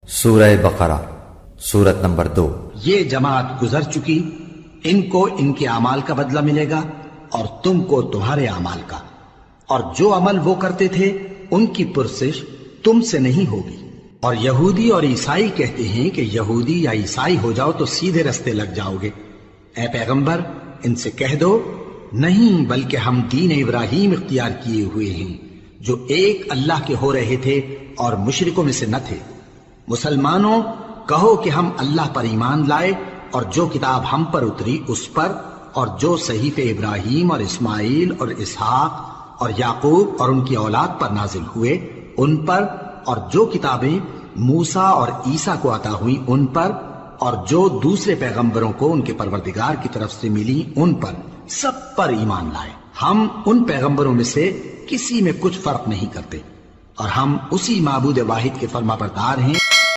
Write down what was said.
سورہ بقرہ سورت نمبر 2۔ یہ جماعت گزر چکی، ان کو ان کے اعمال کا بدلہ ملے گا اور تم کو تمہارے اعمال کا، اور جو عمل وہ کرتے تھے ان کی پرسش تم سے نہیں ہوگی۔ اور یہودی اور عیسائی کہتے ہیں کہ یہودی یا عیسائی ہو جاؤ تو سیدھے رستے لگ جاؤ گے۔ اے پیغمبر ان سے کہہ دو، نہیں بلکہ ہم دین ابراہیم اختیار کیے ہوئے ہیں جو ایک اللہ کے ہو رہے تھے اور مشرکوں میں سے نہ تھے۔ مسلمانوں کہو کہ ہم اللہ پر ایمان لائے اور جو کتاب ہم پر اتری اس پر، اور جو صحیفے ابراہیم اور اسماعیل اور اسحاق اور یعقوب اور ان کی اولاد پر نازل ہوئے ان پر، اور جو کتابیں موسیٰ اور عیسیٰ کو عطا ہوئیں ان پر، اور جو دوسرے پیغمبروں کو ان کے پروردگار کی طرف سے ملی ان پر، سب پر ایمان لائے۔ ہم ان پیغمبروں میں سے کسی میں کچھ فرق نہیں کرتے، اور ہم اسی معبود واحد کے فرما بردار ہیں